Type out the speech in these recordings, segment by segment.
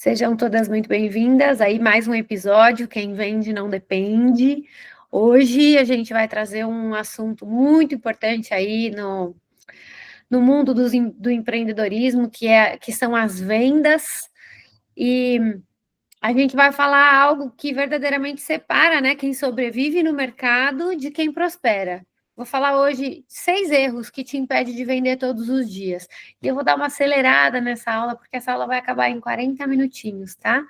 Sejam todas muito bem-vindas. Aí mais um episódio, Quem Vende Não Depende. Hoje a gente vai trazer um assunto muito importante aí no mundo do empreendedorismo, que são as vendas. E a gente vai falar algo que verdadeiramente separa, né, quem sobrevive no mercado de quem prospera. Vou falar hoje 6 erros que te impedem de vender todos os dias. E eu vou dar uma acelerada nessa aula, porque essa aula vai acabar em 40 minutinhos, tá?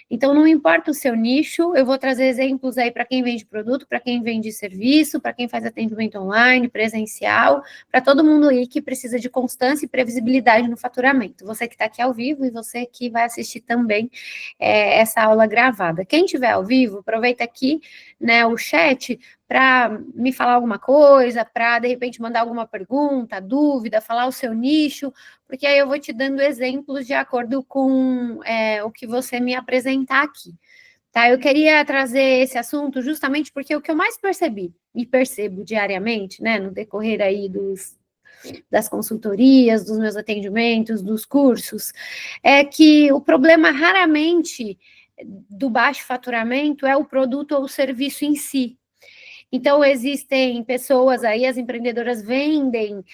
Então, não importa o seu nicho, eu vou trazer exemplos aí para quem vende produto, para quem vende serviço, para quem faz atendimento online, presencial, para todo mundo aí que precisa de constância e previsibilidade no faturamento. Você que está aqui ao vivo e você que vai assistir também essa aula gravada. Quem estiver ao vivo, aproveita aqui, né, o chat para me falar alguma coisa, para de repente mandar alguma pergunta, dúvida, falar o seu nicho, porque aí eu vou te dando exemplos de acordo com o que você me apresentar aqui. Tá, eu queria trazer esse assunto justamente porque o que eu mais percebi e percebo diariamente, né, no decorrer aí das consultorias, dos meus atendimentos, dos cursos, é que o problema raramente do baixo faturamento é o produto ou o serviço em si. Então, existem pessoas aí, as empreendedoras vendem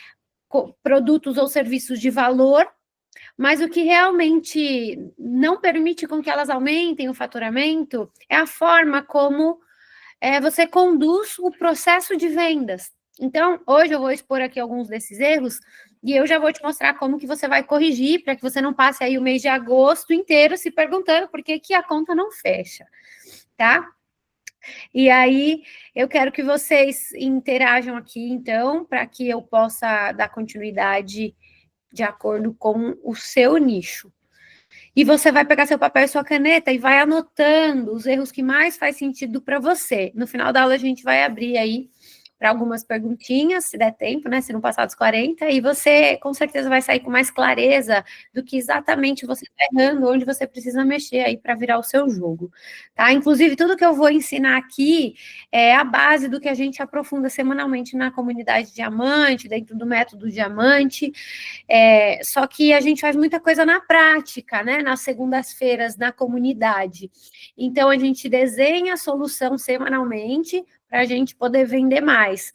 produtos ou serviços de valor, mas o que realmente não permite com que elas aumentem o faturamento é a forma como você conduz o processo de vendas. Então, hoje eu vou expor aqui alguns desses erros e eu já vou te mostrar como que você vai corrigir para que você não passe aí o mês de agosto inteiro se perguntando por que a conta não fecha, tá? E aí, eu quero que vocês interajam aqui, então, para que eu possa dar continuidade de acordo com o seu nicho. E você vai pegar seu papel e sua caneta e vai anotando os erros que mais faz sentido para você. No final da aula, a gente vai abrir aí para algumas perguntinhas, se der tempo, né? Se não passar dos 40, e você com certeza vai sair com mais clareza do que exatamente você está errando, onde você precisa mexer aí para virar o seu jogo, tá? Inclusive, tudo que eu vou ensinar aqui é a base do que a gente aprofunda semanalmente na comunidade Diamante, dentro do método Diamante. Só que a gente faz muita coisa na prática, né? Nas segundas-feiras, na comunidade. Então, a gente desenha a solução semanalmente para a gente poder vender mais.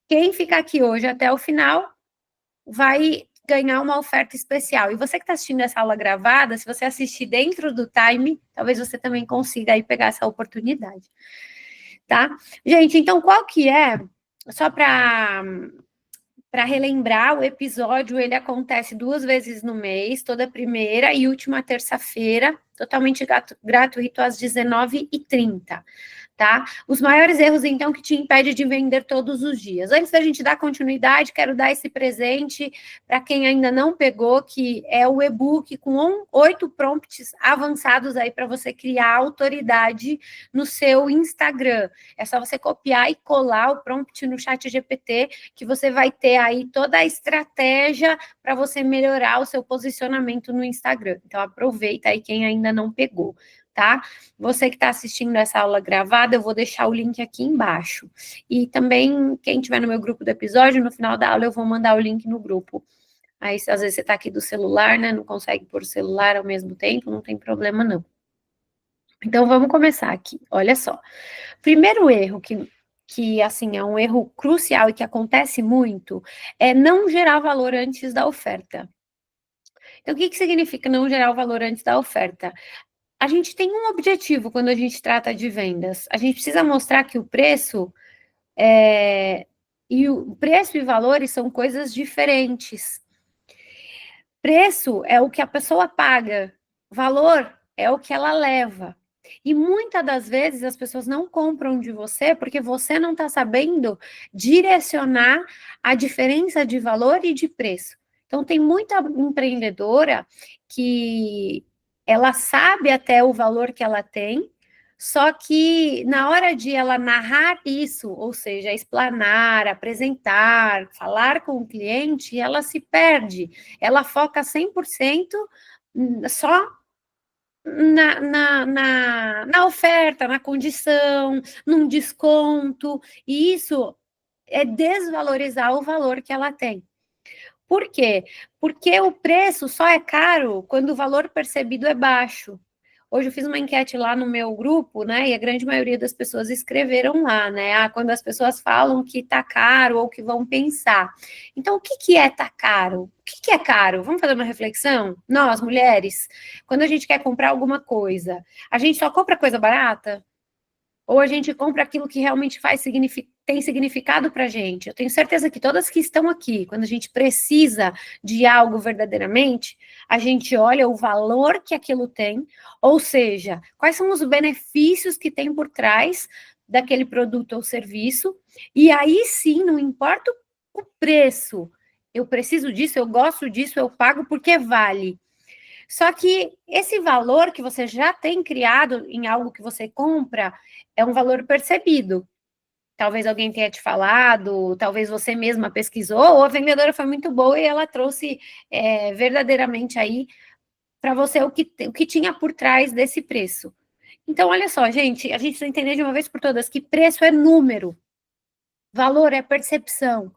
Quem ficar aqui hoje até o final vai ganhar uma oferta especial. E você que está assistindo essa aula gravada, se você assistir dentro do time, talvez você também consiga aí pegar essa oportunidade. Tá? Gente, então qual que é, só para relembrar, o episódio ele acontece 2 vezes no mês, toda primeira e última terça-feira, totalmente gratuito às 19h30. Tá? Os maiores erros, então, que te impede de vender todos os dias. Antes da gente dar continuidade, quero dar esse presente para quem ainda não pegou, que é o e-book com 8 prompts avançados aí para você criar autoridade no seu Instagram. É só você copiar e colar o prompt no chat GPT, que você vai ter aí toda a estratégia para você melhorar o seu posicionamento no Instagram. Então, aproveita aí quem ainda não pegou. Tá? Você que está assistindo essa aula gravada, eu vou deixar o link aqui embaixo. E também, quem estiver no meu grupo do episódio, no final da aula eu vou mandar o link no grupo. Aí, às vezes você está aqui do celular, né? Não consegue pôr o celular ao mesmo tempo, não tem problema, não. Então, vamos começar aqui. Olha só. Primeiro erro que assim, é um erro crucial e que acontece muito, é não gerar valor antes da oferta. Então, o que significa não gerar o valor antes da oferta? A gente tem um objetivo quando a gente trata de vendas. A gente precisa mostrar que o preço e valores são coisas diferentes. Preço é o que a pessoa paga, valor é o que ela leva. E muitas das vezes as pessoas não compram de você porque você não está sabendo direcionar a diferença de valor e de preço. Então, tem muita empreendedora que ela sabe até o valor que ela tem, só que na hora de ela narrar isso, ou seja, explanar, apresentar, falar com o cliente, ela se perde. Ela foca 100% só na oferta, na condição, num desconto, e isso é desvalorizar o valor que ela tem. Por quê? Porque o preço só é caro quando o valor percebido é baixo. Hoje eu fiz uma enquete lá no meu grupo, né? E a grande maioria das pessoas escreveram lá, né? Ah, quando as pessoas falam que tá caro ou que vão pensar. Então, o que que é tá caro? O que que é caro? Vamos fazer uma reflexão? Nós, mulheres, quando a gente quer comprar alguma coisa, a gente só compra coisa barata? Ou a gente compra aquilo que realmente tem significado para a gente? Eu tenho certeza que todas que estão aqui, quando a gente precisa de algo verdadeiramente, a gente olha o valor que aquilo tem, ou seja, quais são os benefícios que tem por trás daquele produto ou serviço, e aí sim, não importa o preço, eu preciso disso, eu gosto disso, eu pago porque vale. Só que esse valor que você já tem criado em algo que você compra é um valor percebido. Talvez alguém tenha te falado, talvez você mesma pesquisou, ou a vendedora foi muito boa e ela trouxe verdadeiramente aí para você o que tinha por trás desse preço. Então, olha só, gente, a gente precisa entender de uma vez por todas que preço é número, valor é percepção.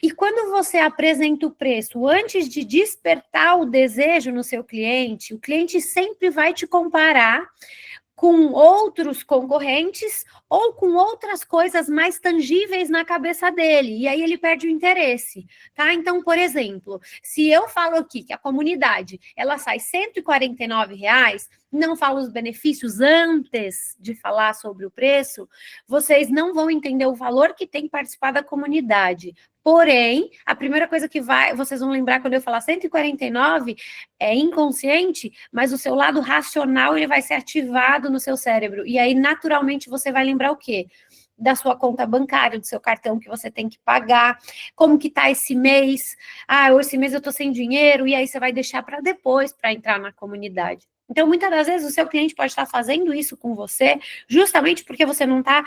E quando você apresenta o preço antes de despertar o desejo no seu cliente, o cliente sempre vai te comparar com outros concorrentes ou com outras coisas mais tangíveis na cabeça dele, e aí ele perde o interesse, tá? Então, por exemplo, se eu falo aqui que a comunidade, ela sai R$ 149, não falo os benefícios antes de falar sobre o preço, vocês não vão entender o valor que tem participar da comunidade. Porém, a primeira coisa que vocês vão lembrar quando eu falar 149 é inconsciente, mas o seu lado racional ele vai ser ativado no seu cérebro. E aí, naturalmente, você vai lembrar o quê? Da sua conta bancária, do seu cartão que você tem que pagar, como que tá esse mês, esse mês eu tô sem dinheiro, e aí você vai deixar para depois para entrar na comunidade. Então, muitas das vezes, o seu cliente pode estar fazendo isso com você, justamente porque você não está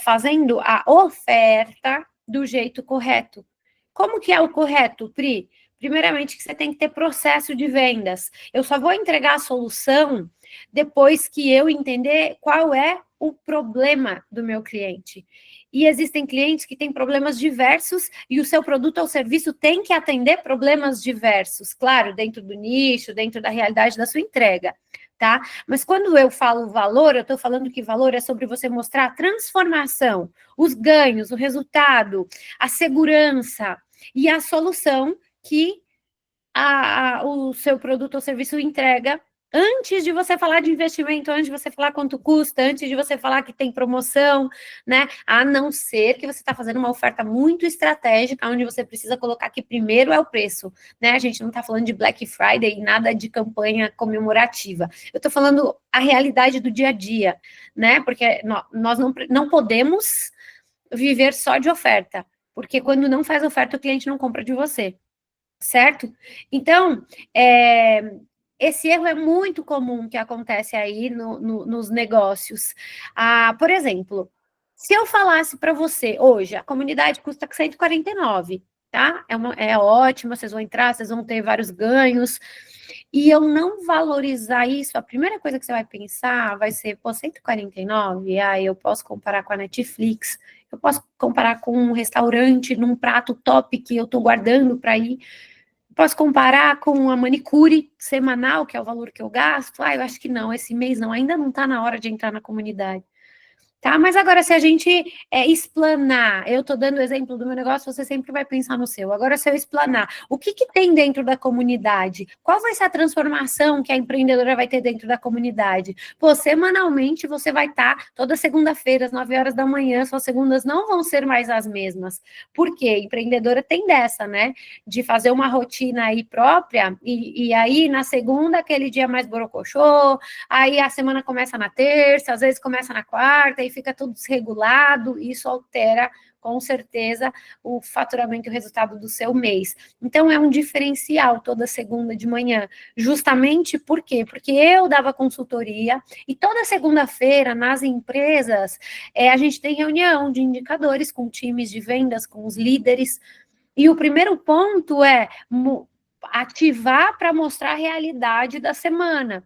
fazendo a oferta do jeito correto. Como que é o correto, Pri? Primeiramente, que você tem que ter processo de vendas. Eu só vou entregar a solução depois que eu entender qual é o problema do meu cliente. E existem clientes que têm problemas diversos e o seu produto ou serviço tem que atender problemas diversos, claro, dentro do nicho, dentro da realidade da sua entrega, tá? Mas quando eu falo valor, eu estou falando que valor é sobre você mostrar a transformação, os ganhos, o resultado, a segurança e a solução que o seu produto ou serviço entrega antes de você falar de investimento, antes de você falar quanto custa, antes de você falar que tem promoção, né? A não ser que você está fazendo uma oferta muito estratégica, onde você precisa colocar que primeiro é o preço, né? A gente não está falando de Black Friday e nada de campanha comemorativa. Eu estou falando a realidade do dia a dia, né? Porque nós não podemos viver só de oferta, porque quando não faz oferta, o cliente não compra de você. Certo? Então, esse erro é muito comum que acontece aí nos negócios. Por exemplo, se eu falasse para você hoje, a comunidade custa 149, tá? É ótima, vocês vão entrar, vocês vão ter vários ganhos, e eu não valorizar isso, a primeira coisa que você vai pensar vai ser, pô, 149, eu posso comparar com a Netflix, eu posso comparar com um restaurante num prato top que eu estou guardando para ir. Posso comparar com a manicure semanal, que é o valor que eu gasto? Eu acho que não, esse mês não, ainda não está na hora de entrar na comunidade. Tá? Mas agora, se a gente explanar, eu estou dando o exemplo do meu negócio, você sempre vai pensar no seu. Agora, se eu explanar, o que tem dentro da comunidade? Qual vai ser a transformação que a empreendedora vai ter dentro da comunidade? Pô, semanalmente, você vai estar toda segunda-feira, às 9 horas da manhã, suas segundas não vão ser mais as mesmas. Por quê? Empreendedora tem dessa, né? De fazer uma rotina aí própria, e aí, na segunda, aquele dia mais borocochô, aí a semana começa na terça, às vezes começa na quarta, e fica tudo desregulado, e isso altera, com certeza, o faturamento e o resultado do seu mês. Então, é um diferencial toda segunda de manhã, justamente por quê? Porque eu dava consultoria, e toda segunda-feira, nas empresas, a gente tem reunião de indicadores com times de vendas, com os líderes, e o primeiro ponto é ativar para mostrar a realidade da semana.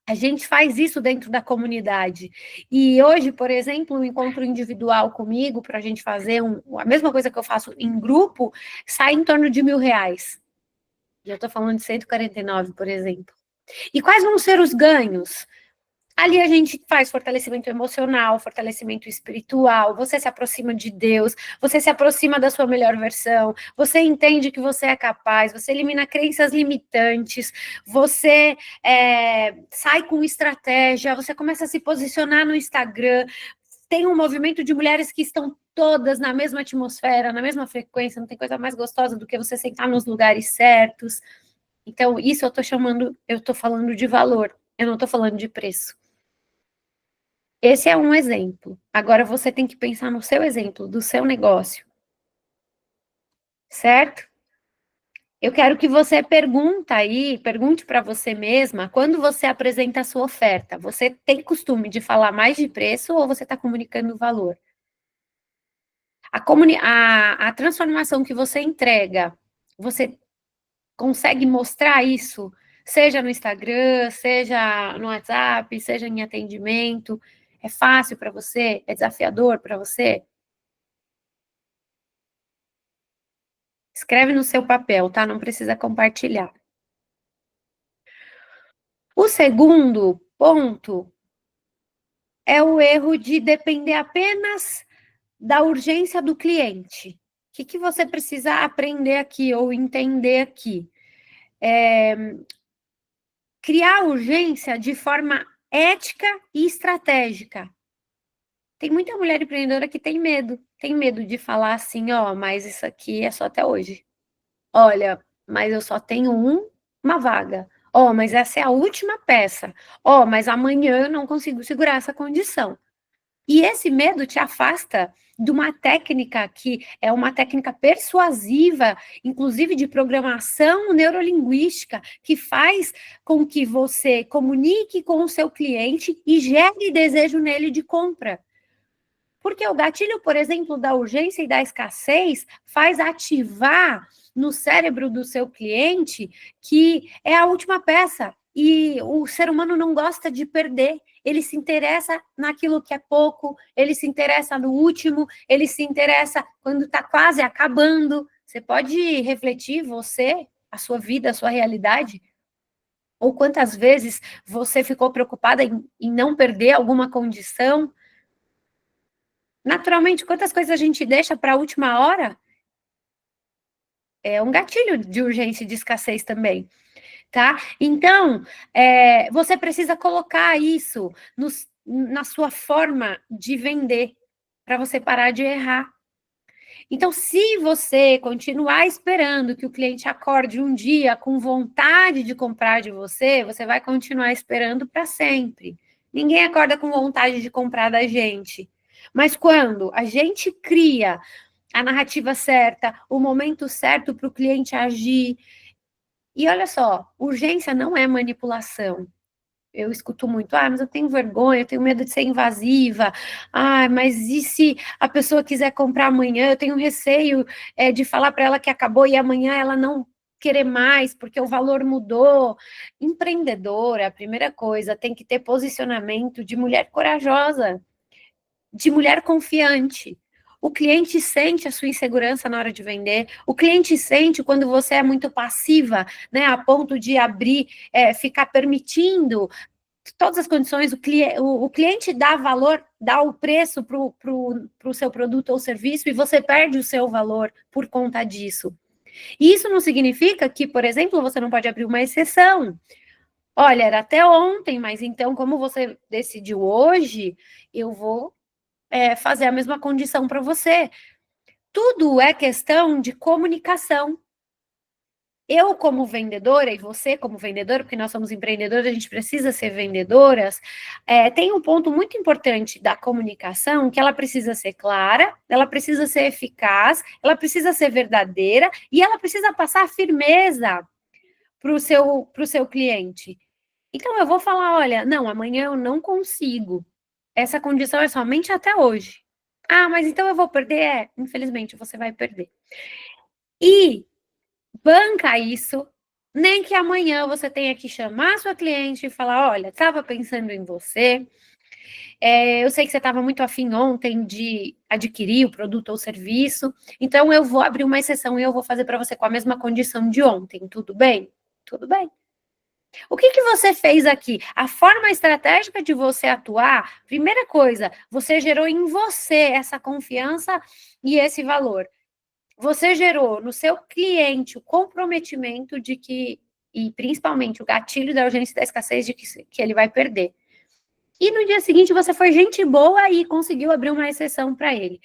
A gente faz isso dentro da comunidade. E hoje, por exemplo, um encontro individual comigo, para a gente fazer a mesma coisa que eu faço em grupo, sai em torno de R$ 1.000. Já estou falando de 149, por exemplo. E quais vão ser os ganhos? Ali a gente faz fortalecimento emocional, fortalecimento espiritual, você se aproxima de Deus, você se aproxima da sua melhor versão, você entende que você é capaz, você elimina crenças limitantes, você sai com estratégia, você começa a se posicionar no Instagram, tem um movimento de mulheres que estão todas na mesma atmosfera, na mesma frequência, não tem coisa mais gostosa do que você sentar nos lugares certos. Então, isso eu estou falando de valor, eu não estou falando de preço. Esse é um exemplo. Agora você tem que pensar no seu exemplo, do seu negócio. Certo? Eu quero que você pergunte para você mesma, quando você apresenta a sua oferta, você tem costume de falar mais de preço ou você está comunicando valor? A transformação que você entrega, você consegue mostrar isso, seja no Instagram, seja no WhatsApp, seja em atendimento? É fácil para você? É desafiador para você? Escreve no seu papel, tá? Não precisa compartilhar. O segundo ponto é o erro de depender apenas da urgência do cliente. O que você precisa aprender aqui ou entender aqui? Criar urgência de forma ética e estratégica. Tem muita mulher empreendedora que tem medo de falar assim, ó, mas isso aqui é só até hoje. Olha, mas eu só tenho uma vaga. Ó, mas essa é a última peça. Ó, mas amanhã eu não consigo segurar essa condição. E esse medo te afasta de uma técnica que é uma técnica persuasiva, inclusive de programação neurolinguística, que faz com que você comunique com o seu cliente e gere desejo nele de compra. Porque o gatilho, por exemplo, da urgência e da escassez faz ativar no cérebro do seu cliente que é a última peça. E o ser humano não gosta de perder. Ele se interessa naquilo que é pouco, ele se interessa no último, ele se interessa quando está quase acabando. Você pode refletir, você, a sua vida, a sua realidade? Ou quantas vezes você ficou preocupada em não perder alguma condição? Naturalmente, quantas coisas a gente deixa para a última hora? É um gatilho de urgência e de escassez também, tá? Então, você precisa colocar isso na sua forma de vender, para você parar de errar. Então, se você continuar esperando que o cliente acorde um dia com vontade de comprar de você, você vai continuar esperando para sempre. Ninguém acorda com vontade de comprar da gente. Mas quando a gente cria a narrativa certa, o momento certo para o cliente agir. E olha só, urgência não é manipulação. Eu escuto muito, mas eu tenho vergonha, eu tenho medo de ser invasiva. Mas e se a pessoa quiser comprar amanhã? Eu tenho receio de falar para ela que acabou e amanhã ela não querer mais, porque o valor mudou. Empreendedora, a primeira coisa, tem que ter posicionamento de mulher corajosa, de mulher confiante. O cliente sente a sua insegurança na hora de vender, o cliente sente quando você é muito passiva, né, a ponto de abrir, ficar permitindo todas as condições, o cliente dá valor, dá o preço para o seu produto ou serviço e você perde o seu valor por conta disso. E isso não significa que, por exemplo, você não pode abrir uma exceção. Olha, era até ontem, mas então, como você decidiu hoje, eu vou fazer a mesma condição para você. Tudo é questão de comunicação. Eu, como vendedora, e você, como vendedora, porque nós somos empreendedoras, a gente precisa ser vendedoras, tem um ponto muito importante da comunicação, que ela precisa ser clara, ela precisa ser eficaz, ela precisa ser verdadeira, e ela precisa passar firmeza para o seu cliente. Então, eu vou falar, olha, não, amanhã eu não consigo. Essa condição é somente até hoje. Mas então eu vou perder? Infelizmente, você vai perder. E banca isso, nem que amanhã você tenha que chamar sua cliente e falar, olha, estava pensando em você, eu sei que você estava muito afim ontem de adquirir o produto ou serviço, então eu vou abrir uma exceção e eu vou fazer para você com a mesma condição de ontem, tudo bem? Tudo bem. O que você fez aqui? A forma estratégica de você atuar, primeira coisa, você gerou em você essa confiança e esse valor. Você gerou no seu cliente o comprometimento de que, e principalmente o gatilho da urgência e da escassez de que ele vai perder. E no dia seguinte você foi gente boa e conseguiu abrir uma exceção para ele.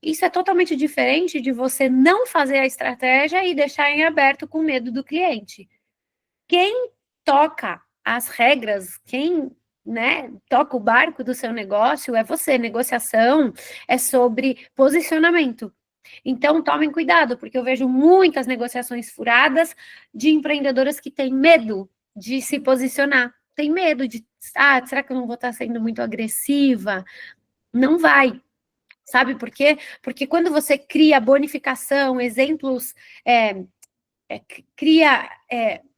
Isso é totalmente diferente de você não fazer a estratégia e deixar em aberto com medo do cliente. Quem toca as regras, quem, né, toca o barco do seu negócio é você. Negociação é sobre posicionamento. Então, tomem cuidado, porque eu vejo muitas negociações furadas de empreendedoras que têm medo de se posicionar. Tem medo de, será que eu não vou estar sendo muito agressiva? Não vai. Sabe por quê? Porque quando você cria bonificação, exemplos, cria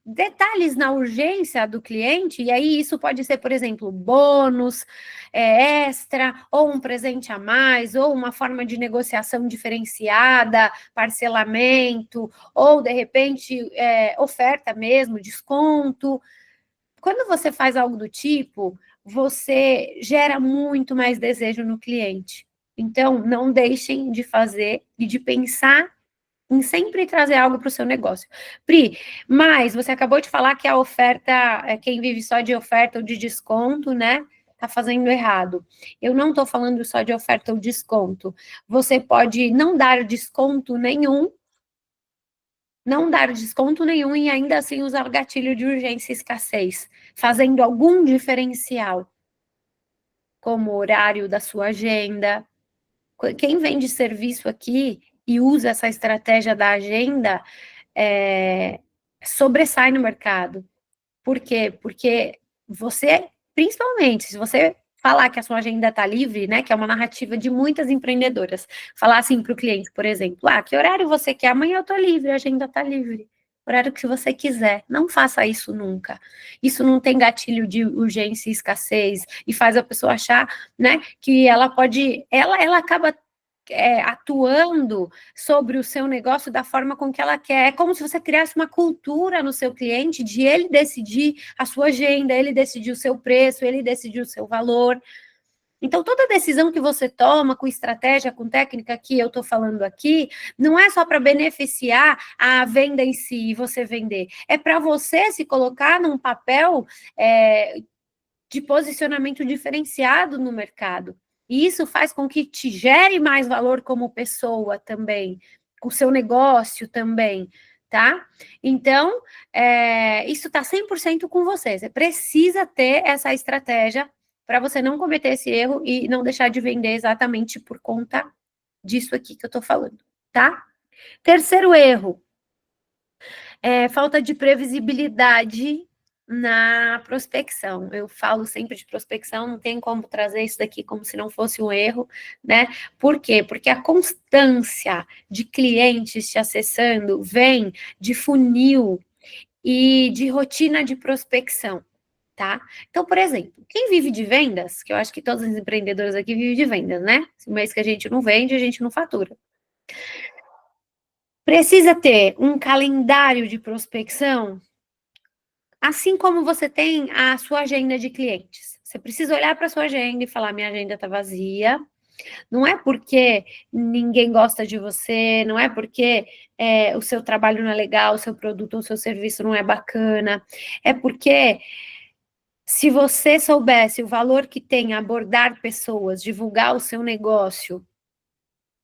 detalhes na urgência do cliente, e aí isso pode ser, por exemplo, bônus, extra, ou um presente a mais, ou uma forma de negociação diferenciada, parcelamento, ou de repente oferta mesmo, desconto. Quando você faz algo do tipo, você gera muito mais desejo no cliente. Então, não deixem de fazer e de pensar em sempre trazer algo para o seu negócio. Pri, mas você acabou de falar que a oferta, quem vive só de oferta ou de desconto, né? Tá fazendo errado. Eu não estou falando só de oferta ou desconto. Você pode não dar desconto nenhum, e ainda assim usar o gatilho de urgência e escassez, fazendo algum diferencial, como o horário da sua agenda. Quem vende serviço aqui e usa essa estratégia da agenda sobressai no mercado. Por quê? Porque você, principalmente, se você falar que a sua agenda está livre, né, que é uma narrativa de muitas empreendedoras, falar assim para o cliente, por exemplo, que horário você quer? Amanhã eu estou livre, a agenda está livre. Horário que você quiser. Não faça isso nunca. Isso não tem gatilho de urgência e escassez e faz a pessoa achar, né, que ela pode, ela acaba atuando sobre o seu negócio da forma com que ela quer. É como se você criasse uma cultura no seu cliente de ele decidir a sua agenda, ele decidir o seu preço, ele decidir o seu valor. Então, toda decisão que você toma com estratégia, com técnica que eu estou falando aqui, não é só para beneficiar a venda em si e você vender. É para você se colocar num papel de posicionamento diferenciado no mercado. E isso faz com que te gere mais valor como pessoa também, o seu negócio também, tá? Então, isso está 100% com você. Você precisa ter essa estratégia para você não cometer esse erro e não deixar de vender exatamente por conta disso aqui que eu estou falando, tá? Terceiro erro, falta de previsibilidade na prospecção. Eu falo sempre de prospecção, não tem como trazer isso daqui como se não fosse um erro, né? Por quê? Porque a constância de clientes te acessando vem de funil e de rotina de prospecção, tá? Então, por exemplo, quem vive de vendas, que eu acho que todos os empreendedores aqui vivem de vendas, né? Se o mês que a gente não vende, a gente não fatura. Precisa ter um calendário de prospecção, assim como você tem a sua agenda de clientes. Você precisa olhar para a sua agenda e falar: minha agenda está vazia. Não é porque ninguém gosta de você, não é porque o seu trabalho não é legal, o seu produto ou o seu serviço não é bacana. É porque se você soubesse o valor que tem abordar pessoas, divulgar o seu negócio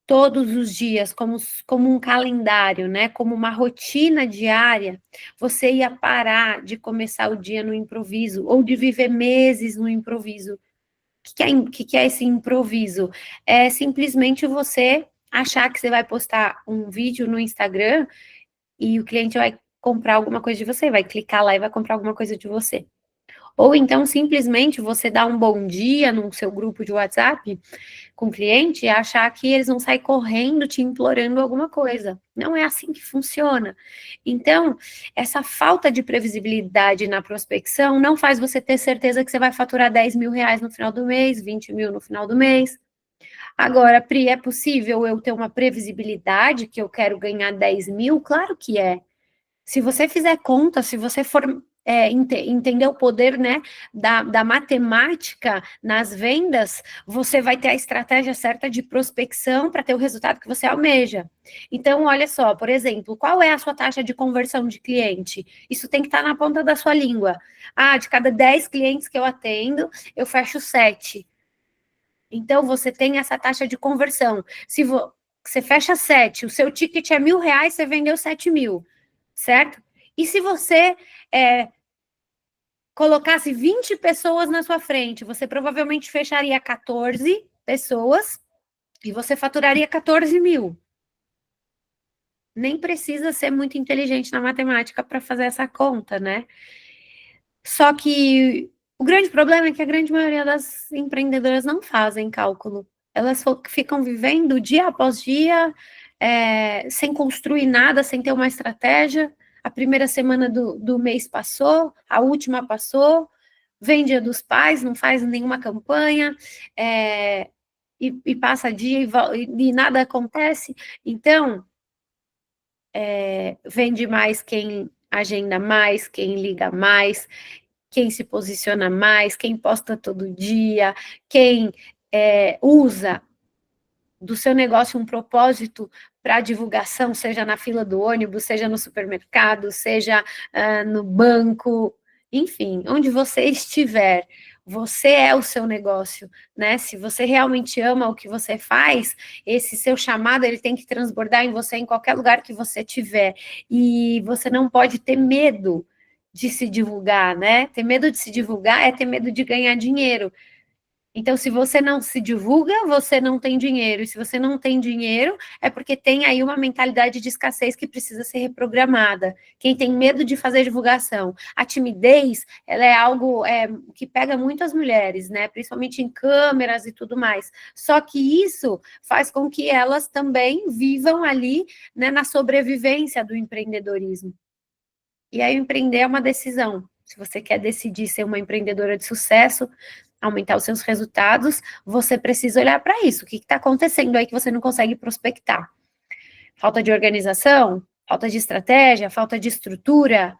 todos os dias, como um calendário, né? Como uma rotina diária, você ia parar de começar o dia no improviso, ou de viver meses no improviso. Que é esse improviso? É simplesmente você achar que você vai postar um vídeo no Instagram e o cliente vai comprar alguma coisa de você, vai clicar lá e vai comprar alguma coisa de você. Ou então, simplesmente, você dá um bom dia no seu grupo de WhatsApp com o cliente e achar que eles vão sair correndo te implorando alguma coisa. Não é assim que funciona. Então, essa falta de previsibilidade na prospecção não faz você ter certeza que você vai faturar 10 mil reais no final do mês, 20 mil no final do mês. Agora, Pri, é possível eu ter uma previsibilidade que eu quero ganhar 10 mil? Claro que é. Se você fizer conta, se você for entender o poder, né, da matemática nas vendas, você vai ter a estratégia certa de prospecção para ter o resultado que você almeja. Então, olha só, por exemplo, qual é a sua taxa de conversão de cliente? Isso tem que estar na ponta da sua língua. Ah, de cada 10 clientes que eu atendo, eu fecho 7. Então, você tem essa taxa de conversão. Se você fecha 7, o seu ticket é R$ 1.000, você vendeu 7 mil, certo? E se você colocasse 20 pessoas na sua frente, você provavelmente fecharia 14 pessoas e você faturaria 14 mil. Nem precisa ser muito inteligente na matemática para fazer essa conta, né? Só que o grande problema é que a grande maioria das empreendedoras não fazem cálculo. Elas ficam vivendo dia após dia, sem construir nada, sem ter uma estratégia. A primeira semana do mês passou, a última passou, vem Dia dos Pais, não faz nenhuma campanha, e passa dia e nada acontece. Então, vende mais quem agenda mais, quem liga mais, quem se posiciona mais, quem posta todo dia, quem usa do seu negócio um propósito para divulgação, seja na fila do ônibus, seja no supermercado, seja no banco, enfim, onde você estiver, você é o seu negócio, né? Se você realmente ama o que você faz, esse seu chamado, ele tem que transbordar em você em qualquer lugar que você tiver, e você não pode ter medo de se divulgar, né? Ter medo de se divulgar é ter medo de ganhar dinheiro. Então, se você não se divulga, você não tem dinheiro. E se você não tem dinheiro, é porque tem aí uma mentalidade de escassez que precisa ser reprogramada. Quem tem medo de fazer divulgação. A timidez, ela é algo que pega muito as mulheres, né? Principalmente em câmeras e tudo mais. Só que isso faz com que elas também vivam ali, né, na sobrevivência do empreendedorismo. E aí, empreender é uma decisão. Se você quer decidir ser uma empreendedora de sucesso, aumentar os seus resultados, você precisa olhar para isso. O que está acontecendo aí que você não consegue prospectar? Falta de organização? Falta de estratégia? Falta de estrutura?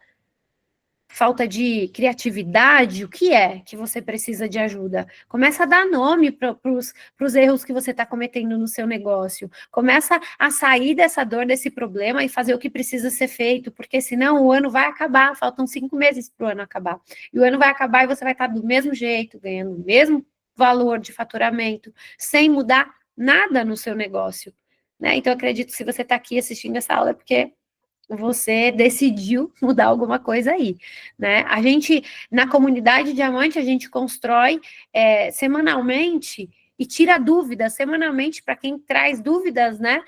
Falta de criatividade? O que é que você precisa de ajuda? Começa a dar nome para os erros que você está cometendo no seu negócio. Começa a sair dessa dor, desse problema e fazer o que precisa ser feito, porque senão o ano vai acabar, faltam 5 meses para o ano acabar. E o ano vai acabar e você vai estar do mesmo jeito, ganhando o mesmo valor de faturamento, sem mudar nada no seu negócio. Né? Então, eu acredito que se você está aqui assistindo essa aula é porque você decidiu mudar alguma coisa aí, né? A gente, na comunidade Diamante, a gente constrói semanalmente e tira dúvidas semanalmente para quem traz dúvidas, né?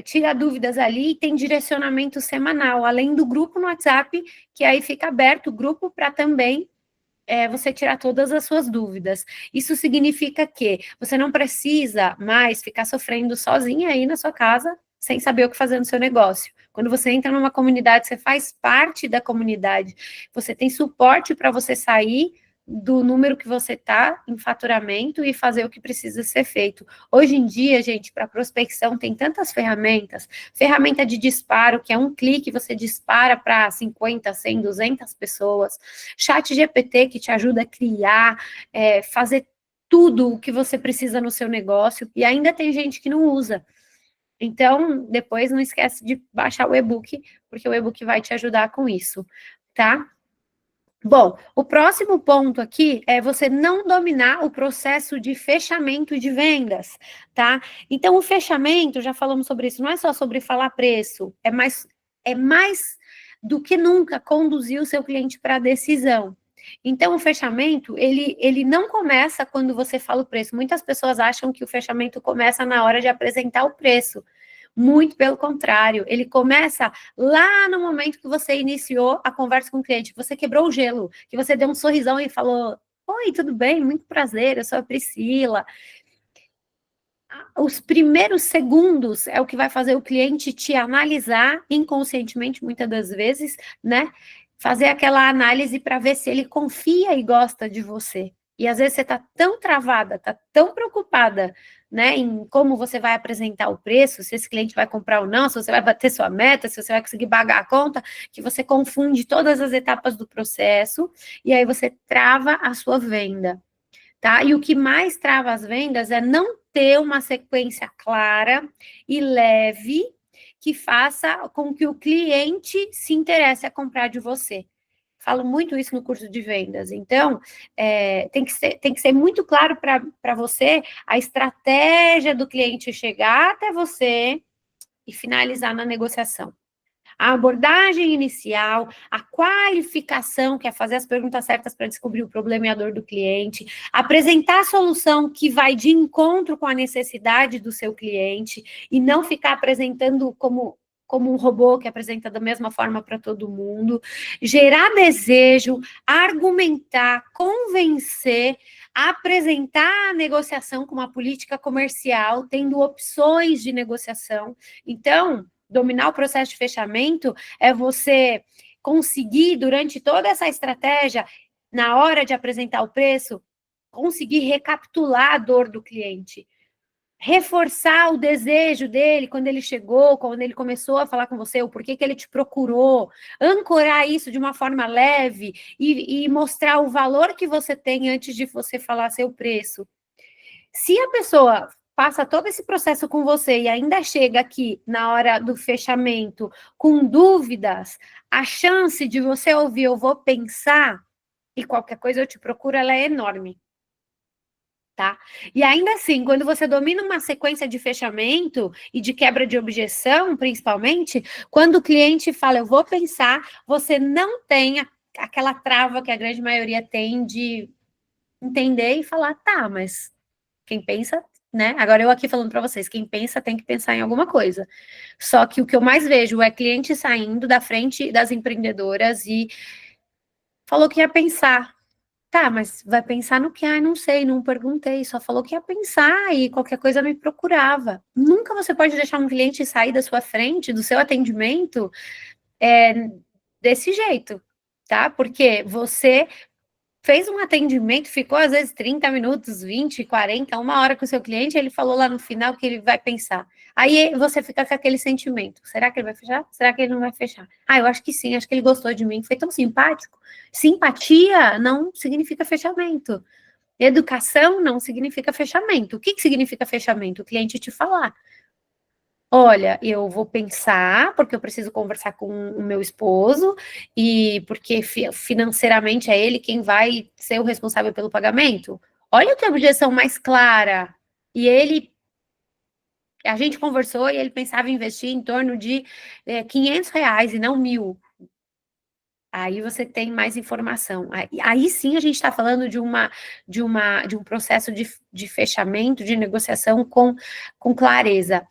Tira dúvidas ali e tem direcionamento semanal, além do grupo no WhatsApp, que aí fica aberto o grupo para também você tirar todas as suas dúvidas. Isso significa que você não precisa mais ficar sofrendo sozinha aí na sua casa, sem saber o que fazer no seu negócio. Quando você entra numa comunidade, você faz parte da comunidade, você tem suporte para você sair do número que você está em faturamento e fazer o que precisa ser feito. Hoje em dia, gente, para prospecção tem tantas ferramentas, ferramenta de disparo, que é um clique, você dispara para 50, 100, 200 pessoas, chat GPT, que te ajuda a criar, fazer tudo o que você precisa no seu negócio, e ainda tem gente que não usa. Então, depois não esquece de baixar o e-book, porque o e-book vai te ajudar com isso, tá? Bom, o próximo ponto aqui é você não dominar o processo de fechamento de vendas, tá? Então, o fechamento, já falamos sobre isso, não é só sobre falar preço, é mais do que nunca conduzir o seu cliente para a decisão. Então, o fechamento, ele não começa quando você fala o preço. Muitas pessoas acham que o fechamento começa na hora de apresentar o preço. Muito pelo contrário, ele começa lá no momento que você iniciou a conversa com o cliente, que você quebrou o gelo, que você deu um sorrisão e falou: oi, tudo bem? Muito prazer, eu sou a Priscila. Os primeiros segundos é o que vai fazer o cliente te analisar inconscientemente, muitas das vezes, né? Fazer aquela análise para ver se ele confia e gosta de você. E às vezes você está tão travada, está tão preocupada, né, em como você vai apresentar o preço, se esse cliente vai comprar ou não, se você vai bater sua meta, se você vai conseguir pagar a conta, que você confunde todas as etapas do processo e aí você trava a sua venda. Tá? E o que mais trava as vendas é não ter uma sequência clara e leve que faça com que o cliente se interesse a comprar de você. Falo muito isso no curso de vendas. Então, tem que ser muito claro para você a estratégia do cliente chegar até você e finalizar na negociação. A abordagem inicial, a qualificação, que é fazer as perguntas certas para descobrir o problema e a dor do cliente, apresentar a solução que vai de encontro com a necessidade do seu cliente e não ficar apresentando como um robô que apresenta da mesma forma para todo mundo, gerar desejo, argumentar, convencer, apresentar a negociação como uma política comercial, tendo opções de negociação. Então, dominar o processo de fechamento é você conseguir, durante toda essa estratégia, na hora de apresentar o preço, conseguir recapitular a dor do cliente, reforçar o desejo dele quando ele chegou, quando ele começou a falar com você, o porquê que ele te procurou, ancorar isso de uma forma leve e mostrar o valor que você tem antes de você falar seu preço. Se a pessoa passa todo esse processo com você e ainda chega aqui na hora do fechamento com dúvidas, a chance de você ouvir eu vou pensar e qualquer coisa eu te procuro, ela é enorme. Tá? E ainda assim, quando você domina uma sequência de fechamento e de quebra de objeção, principalmente, quando o cliente fala, eu vou pensar, você não tem aquela trava que a grande maioria tem de entender e falar, tá, mas quem pensa, né? Agora eu aqui falando para vocês, quem pensa tem que pensar em alguma coisa. Só que o que eu mais vejo é cliente saindo da frente das empreendedoras e falou que ia pensar. Tá, mas vai pensar no que? Ah, não sei, não perguntei, só falou que ia pensar e qualquer coisa me procurava. Nunca você pode deixar um cliente sair da sua frente, do seu atendimento, desse jeito, tá? Porque você fez um atendimento, ficou às vezes 30 minutos, 20, 40, uma hora com o seu cliente, ele falou lá no final que ele vai pensar. Aí você fica com aquele sentimento, será que ele vai fechar? Será que ele não vai fechar? Ah, eu acho que sim, acho que ele gostou de mim, foi tão simpático. Simpatia não significa fechamento. Educação não significa fechamento. O que significa fechamento? O cliente te falar. Olha, eu vou pensar, porque eu preciso conversar com o meu esposo, e porque financeiramente é ele quem vai ser o responsável pelo pagamento. Olha que objeção mais clara. E a gente conversou e ele pensava em investir em torno de R$ 500 e não 1.000. Aí você tem mais informação. Aí sim a gente está falando de um processo de fechamento, de negociação com clareza.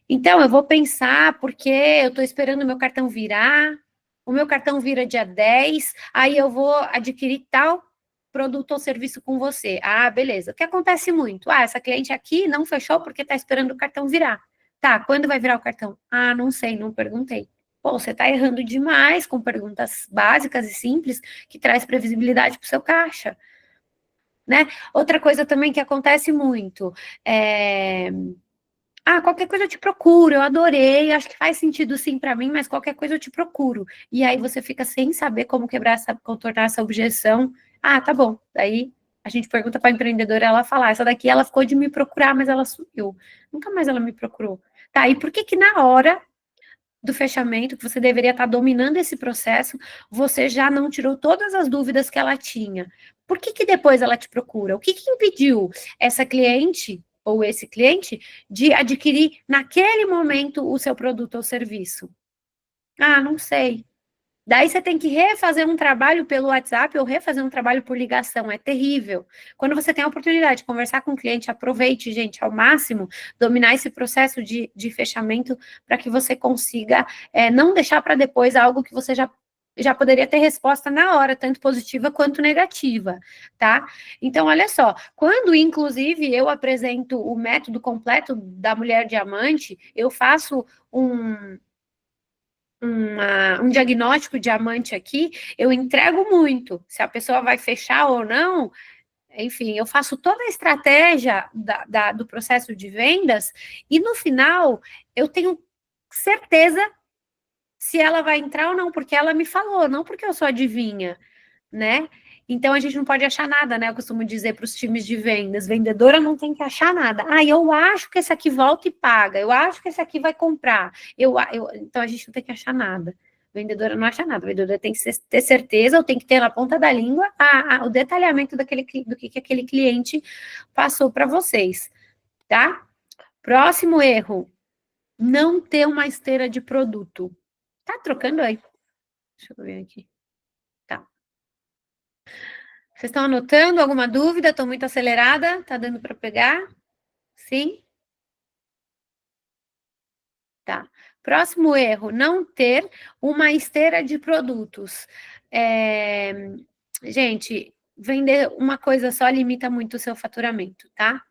Então, eu vou pensar, porque eu estou esperando o meu cartão virar, o meu cartão vira dia 10, aí eu vou adquirir tal produto ou serviço com você. Ah, beleza. O que acontece muito? Ah, essa cliente aqui não fechou porque está esperando o cartão virar. Tá, quando vai virar o cartão? Ah, não sei, não perguntei. Pô, você está errando demais com perguntas básicas e simples que traz previsibilidade para o seu caixa, né? Outra coisa também que acontece muito é qualquer coisa eu te procuro, eu adorei, acho que faz sentido sim para mim, mas qualquer coisa eu te procuro. E aí você fica sem saber como contornar essa objeção. Ah, tá bom. Daí a gente pergunta para a empreendedora, ela fala, essa daqui ela ficou de me procurar, mas ela sumiu. Nunca mais ela me procurou. Tá, e por que na hora do fechamento, que você deveria estar dominando esse processo, você já não tirou todas as dúvidas que ela tinha? Por que depois ela te procura? O que impediu essa cliente ou esse cliente de adquirir naquele momento o seu produto ou serviço? Ah, não sei. Daí você tem que refazer um trabalho pelo WhatsApp ou refazer um trabalho por ligação, é terrível. Quando você tem a oportunidade de conversar com o cliente, aproveite, gente, ao máximo, dominar esse processo de fechamento para que você consiga não deixar para depois algo que você já poderia ter resposta na hora, tanto positiva quanto negativa, tá? Então, olha só, quando, inclusive, eu apresento o método completo da mulher diamante, eu faço um diagnóstico diamante aqui, eu entrego muito. Se a pessoa vai fechar ou não, enfim, eu faço toda a estratégia do processo de vendas e no final eu tenho certeza se ela vai entrar ou não, porque ela me falou, não porque eu sou adivinha, né? Então a gente não pode achar nada, né? Eu costumo dizer para os times de vendas, vendedora não tem que achar nada. Ah, eu acho que esse aqui volta e paga, eu acho que esse aqui vai comprar. Então a gente não tem que achar nada. Vendedora não acha nada, vendedora tem que ter certeza, ou tem que ter na ponta da língua o detalhamento do que aquele cliente passou para vocês, tá? Próximo erro, não ter uma esteira de produto. Tá trocando aí? Deixa eu ver aqui. Tá. Vocês estão anotando? Alguma dúvida? Estou muito acelerada? Tá dando para pegar? Sim? Tá. Próximo erro, não ter uma esteira de produtos. Gente, vender uma coisa só limita muito o seu faturamento, tá?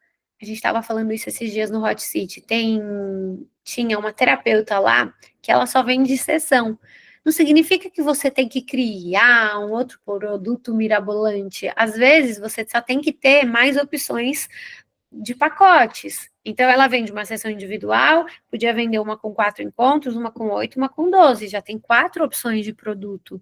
A gente estava falando isso esses dias no Hot City. Tinha uma terapeuta lá que ela só vende sessão. Não significa que você tem que criar um outro produto mirabolante. Às vezes, você só tem que ter mais opções de pacotes. Então, ela vende uma sessão individual, podia vender uma com 4 encontros, uma com 8, uma com 12. Já tem 4 opções de produto.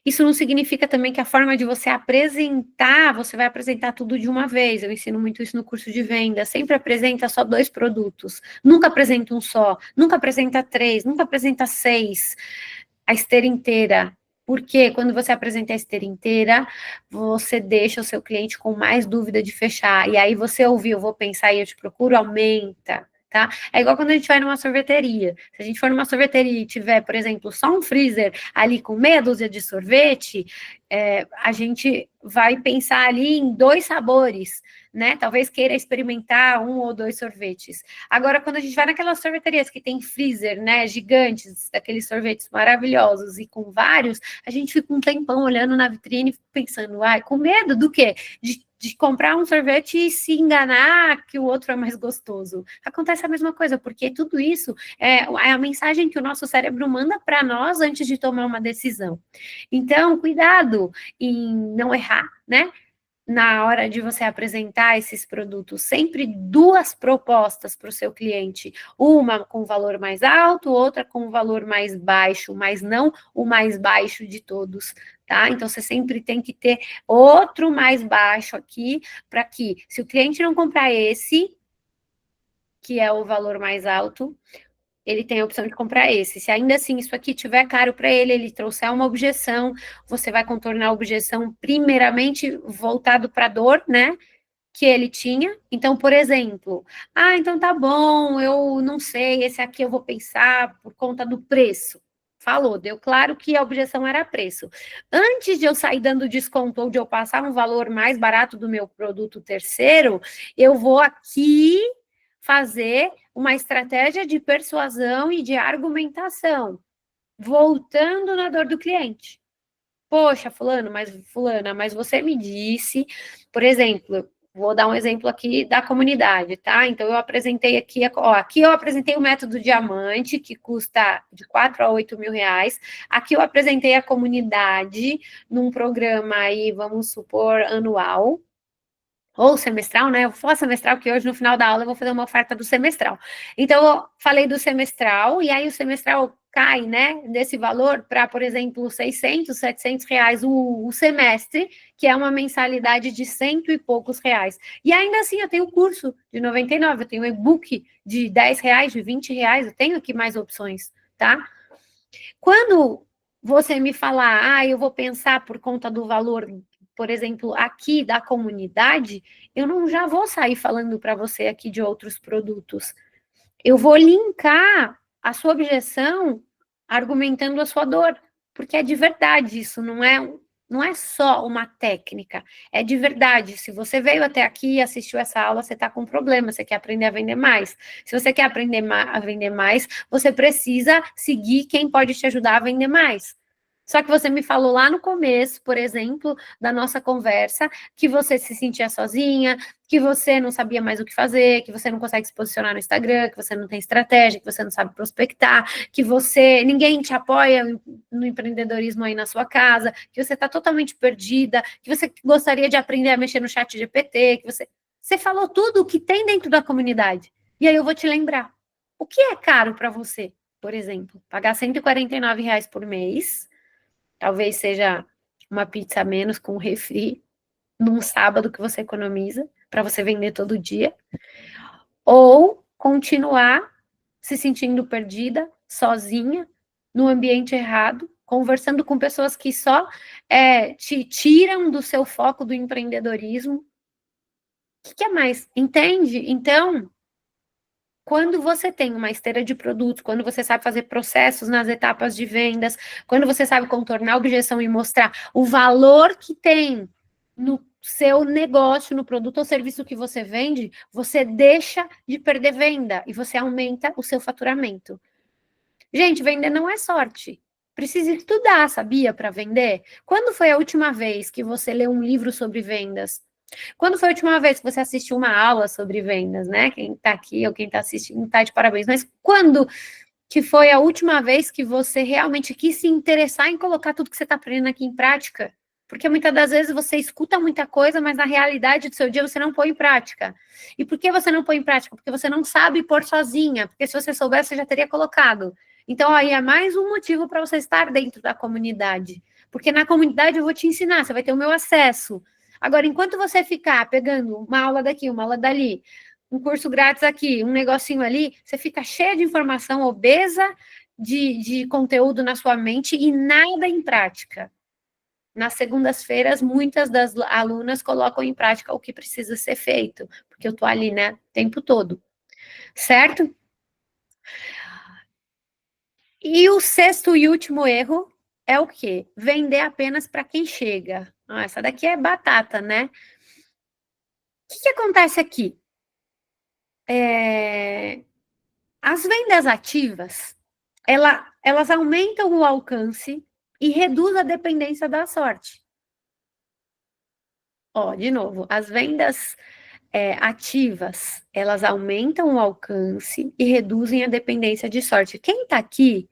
Isso não significa também que a forma de você apresentar, você vai apresentar tudo de uma vez. Eu ensino muito isso no curso de venda. Sempre apresenta só 2 produtos. Nunca apresenta um só. Nunca apresenta 3. Nunca apresenta 6. A esteira inteira. Porque quando você apresenta a esteira inteira, você deixa o seu cliente com mais dúvida de fechar. E aí você ouviu, eu vou pensar e eu te procuro, aumenta. Tá? É igual quando a gente vai numa sorveteria. Se a gente for numa sorveteria e tiver, por exemplo, só um freezer ali com meia dúzia de sorvete, a gente vai pensar ali em 2 sabores, né? Talvez queira experimentar 1 ou 2 sorvetes. Agora, quando a gente vai naquelas sorveterias que tem freezer, né, gigantes, daqueles sorvetes maravilhosos e com vários, a gente fica um tempão olhando na vitrine pensando, ai, com medo do quê? De comprar um sorvete e se enganar que o outro é mais gostoso. Acontece a mesma coisa, porque tudo isso é a mensagem que o nosso cérebro manda para nós antes de tomar uma decisão. Então, cuidado em não errar, né? Na hora de você apresentar esses produtos, sempre 2 propostas para o seu cliente, uma com valor mais alto, outra com valor mais baixo, mas não o mais baixo de todos, tá? Então, você sempre tem que ter outro mais baixo aqui, para que, se o cliente não comprar esse, que é o valor mais alto, ele tem a opção de comprar esse. Se ainda assim isso aqui tiver caro para ele, ele trouxer uma objeção, você vai contornar a objeção primeiramente voltado para a dor, né? Que ele tinha. Então, por exemplo, então tá bom, eu não sei, esse aqui eu vou pensar por conta do preço. Falou, deu claro que a objeção era preço. Antes de eu sair dando desconto ou de eu passar um valor mais barato do meu produto terceiro, eu vou aqui fazer uma estratégia de persuasão e de argumentação, voltando na dor do cliente. Poxa, fulana, mas você me disse, por exemplo, vou dar um exemplo aqui da comunidade, tá? Então, eu apresentei aqui, aqui eu apresentei o método diamante, que custa de 4 a 8 mil reais. Aqui eu apresentei a comunidade num programa aí, vamos supor, anual, ou semestral, né? Eu vou falar semestral, porque hoje no final da aula eu vou fazer uma oferta do semestral. Então, eu falei do semestral, e aí o semestral cai, né, desse valor para, por exemplo, 600, 700 reais o semestre, que é uma mensalidade de 100 e poucos reais. E ainda assim, eu tenho o curso de 99, eu tenho o e-book de 10 reais, de 20 reais, eu tenho aqui mais opções, tá? Quando você me falar, eu vou pensar por conta do valor, por exemplo, aqui da comunidade, eu não já vou sair falando para você aqui de outros produtos. Eu vou linkar a sua objeção argumentando a sua dor, porque é de verdade isso, não é só uma técnica, é de verdade. Se você veio até aqui e assistiu essa aula, você está com um problema, você quer aprender a vender mais. Se você quer aprender a vender mais, você precisa seguir quem pode te ajudar a vender mais. Só que você me falou lá no começo, por exemplo, da nossa conversa, que você se sentia sozinha, que você não sabia mais o que fazer, que você não consegue se posicionar no Instagram, que você não tem estratégia, que você não sabe prospectar, que ninguém te apoia no empreendedorismo aí na sua casa, que você está totalmente perdida, que você gostaria de aprender a mexer no chat GPT, você falou tudo o que tem dentro da comunidade. E aí eu vou te lembrar. O que é caro para você, por exemplo? Pagar R$ 149 por mês, talvez seja uma pizza a menos com um refri num sábado que você economiza para você vender todo dia, ou continuar se sentindo perdida, sozinha, no ambiente errado, conversando com pessoas que só te tiram do seu foco do empreendedorismo. O que é mais? Entende? Então, quando você tem uma esteira de produtos, quando você sabe fazer processos nas etapas de vendas, quando você sabe contornar a objeção e mostrar o valor que tem no seu negócio, no produto ou serviço que você vende, você deixa de perder venda e você aumenta o seu faturamento. Gente, vender não é sorte. Precisa estudar, sabia, para vender? Quando foi a última vez que você leu um livro sobre vendas? Quando foi a última vez que você assistiu uma aula sobre vendas, né? Quem está aqui ou quem está assistindo está de parabéns. Mas quando que foi a última vez que você realmente quis se interessar em colocar tudo que você está aprendendo aqui em prática? Porque muitas das vezes você escuta muita coisa, mas na realidade do seu dia você não põe em prática. E por que você não põe em prática? Porque você não sabe pôr sozinha. Porque se você soubesse, você já teria colocado. Então, aí é mais um motivo para você estar dentro da comunidade. Porque na comunidade eu vou te ensinar, você vai ter o meu acesso. Agora, enquanto você ficar pegando uma aula daqui, uma aula dali, um curso grátis aqui, um negocinho ali, você fica cheia de informação, obesa de conteúdo na sua mente e nada em prática. Nas segundas-feiras, muitas das alunas colocam em prática o que precisa ser feito, porque eu tô ali, né, o tempo todo, certo? E o sexto e último erro é o quê? Vender apenas para quem chega. Ah, essa daqui é batata, né? O que acontece aqui? As vendas ativas, elas aumentam o alcance e reduz a dependência da sorte. Ó, de novo, as vendas ativas, elas aumentam o alcance e reduzem a dependência de sorte. Quem está aqui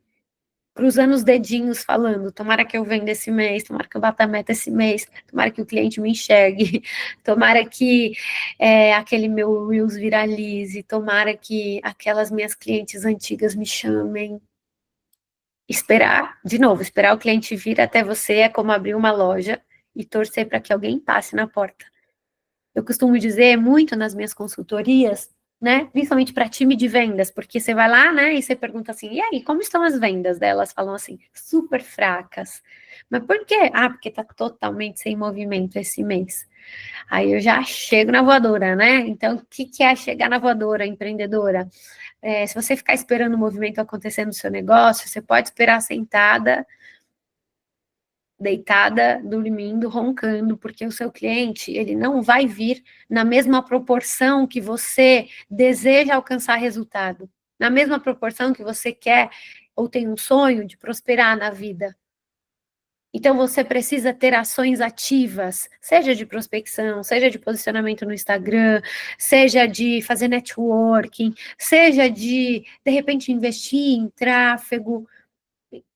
cruzando os dedinhos falando, tomara que eu venda esse mês, tomara que eu bata a meta esse mês, tomara que o cliente me enxergue, tomara que aquele meu Reels viralize, tomara que aquelas minhas clientes antigas me chamem. Esperar, de novo, esperar o cliente vir até você é como abrir uma loja e torcer para que alguém passe na porta. Eu costumo dizer muito nas minhas consultorias, né? Principalmente para time de vendas, porque você vai lá, né? E você pergunta assim: e aí, como estão as vendas delas? Falam assim, super fracas. Mas por quê? Ah, porque está totalmente sem movimento esse mês. Aí eu já chego na voadora, né? Então, o que é chegar na voadora, empreendedora? Se você ficar esperando o movimento acontecer no seu negócio, você pode esperar sentada, deitada, dormindo, roncando, porque o seu cliente, ele não vai vir na mesma proporção que você deseja alcançar resultado, na mesma proporção que você quer ou tem um sonho de prosperar na vida. Então, você precisa ter ações ativas, seja de prospecção, seja de posicionamento no Instagram, seja de fazer networking, seja de repente, investir em tráfego.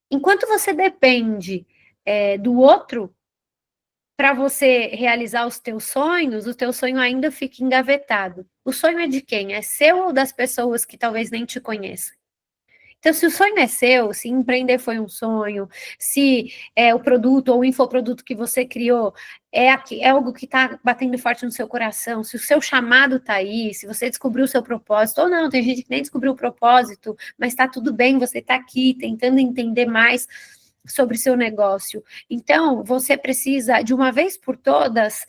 Enquanto você depende do outro para você realizar os teus sonhos, o teu sonho ainda fica engavetado. O sonho é de quem? É seu ou das pessoas que talvez nem te conheçam? Então, se o sonho é seu, se empreender foi um sonho, se o produto ou o infoproduto que você criou é algo que está batendo forte no seu coração, se o seu chamado está aí, se você descobriu o seu propósito, ou não, tem gente que nem descobriu o propósito, mas está tudo bem, você está aqui tentando entender mais sobre o seu negócio. Então, você precisa, de uma vez por todas,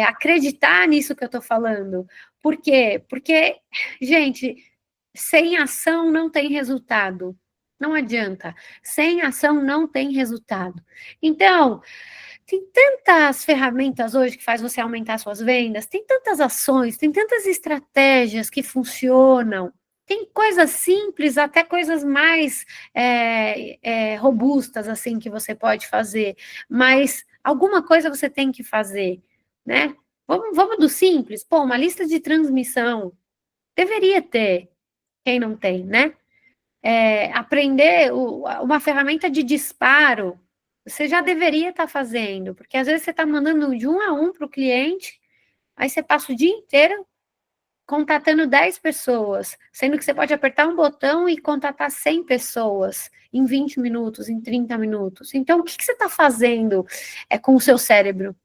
acreditar nisso que eu estou falando. Por quê? Porque, gente, sem ação não tem resultado. Não adianta. Sem ação não tem resultado. Então, tem tantas ferramentas hoje que faz você aumentar suas vendas, tem tantas ações, tem tantas estratégias que funcionam. Tem coisas simples, até coisas mais robustas, assim, que você pode fazer. Mas alguma coisa você tem que fazer, né? Vamos do simples. Pô, uma lista de transmissão. Deveria ter. Quem não tem, né? Aprender uma ferramenta de disparo, você já deveria estar fazendo, porque às vezes você está mandando de um a um para o cliente, aí você passa o dia inteiro contatando 10 pessoas, sendo que você pode apertar um botão e contatar 100 pessoas em 20 minutos, em 30 minutos. Então, o que você está fazendo com o seu cérebro?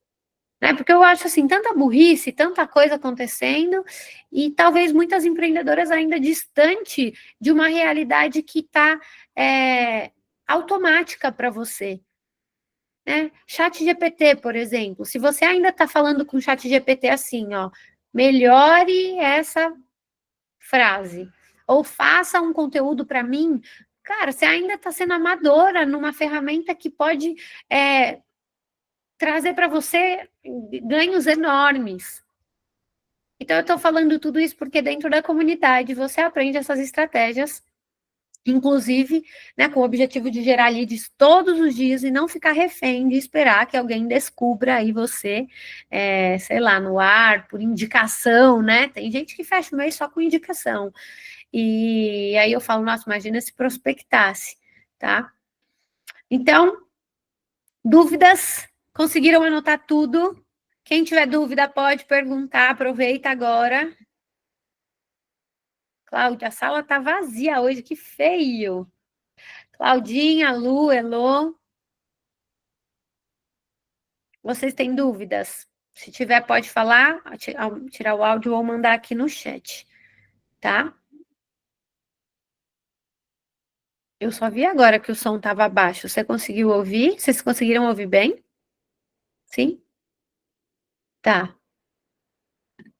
Né? Porque eu acho assim, tanta burrice, tanta coisa acontecendo, e talvez muitas empreendedoras ainda distante de uma realidade que está automática para você. Né? Chat GPT, por exemplo, se você ainda está falando com o chat GPT assim, ó, melhore essa frase, ou faça um conteúdo para mim, cara, você ainda está sendo amadora numa ferramenta que pode trazer para você ganhos enormes. Então, eu estou falando tudo isso porque dentro da comunidade você aprende essas estratégias, inclusive, né, com o objetivo de gerar leads todos os dias e não ficar refém de esperar que alguém descubra aí você, sei lá, no ar, por indicação, né? Tem gente que fecha o mês só com indicação. E aí eu falo, nossa, imagina se prospectasse, tá? Então, dúvidas? Conseguiram anotar tudo? Quem tiver dúvida pode perguntar, aproveita agora. Cláudia, a sala tá vazia hoje, que feio. Claudinha, Lu, Elô, vocês têm dúvidas? Se tiver, pode falar, tirar o áudio ou mandar aqui no chat, tá? Eu só vi agora que o som estava baixo. Você conseguiu ouvir? Vocês conseguiram ouvir bem? Sim? Tá,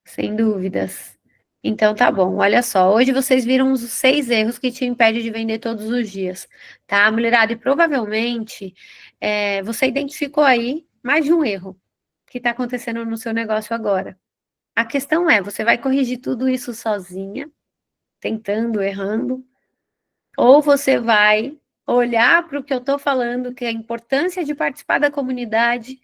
sem dúvidas. Então tá bom, olha só. Hoje vocês viram os 6 erros que te impedem de vender todos os dias, tá, mulherada? E provavelmente você identificou aí mais de um erro que está acontecendo no seu negócio agora. A questão é, você vai corrigir tudo isso sozinha, tentando, errando, ou você vai olhar para o que eu estou falando, que é a importância de participar da comunidade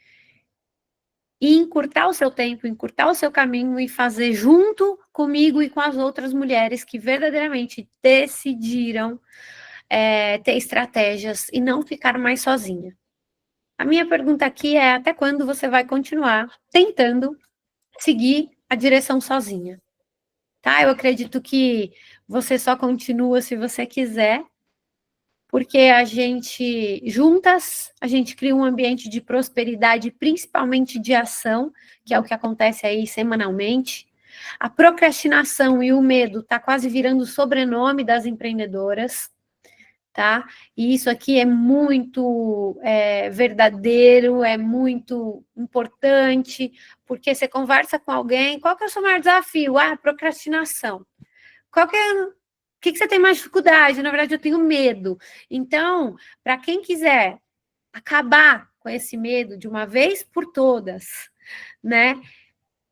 e encurtar o seu tempo, encurtar o seu caminho e fazer junto comigo e com as outras mulheres que verdadeiramente decidiram ter estratégias e não ficar mais sozinha. A minha pergunta aqui é: até quando você vai continuar tentando seguir a direção sozinha? Tá? Eu acredito que você só continua se você quiser, porque a gente, juntas, a gente cria um ambiente de prosperidade, principalmente de ação, que é o que acontece aí semanalmente. A procrastinação e o medo tá quase virando o sobrenome das empreendedoras, tá? E isso aqui é muito verdadeiro, é muito importante, porque você conversa com alguém, qual que é o seu maior desafio? Ah, procrastinação. Qual que é, o que você tem mais dificuldade? Na verdade, eu tenho medo. Então, para quem quiser acabar com esse medo de uma vez por todas, né?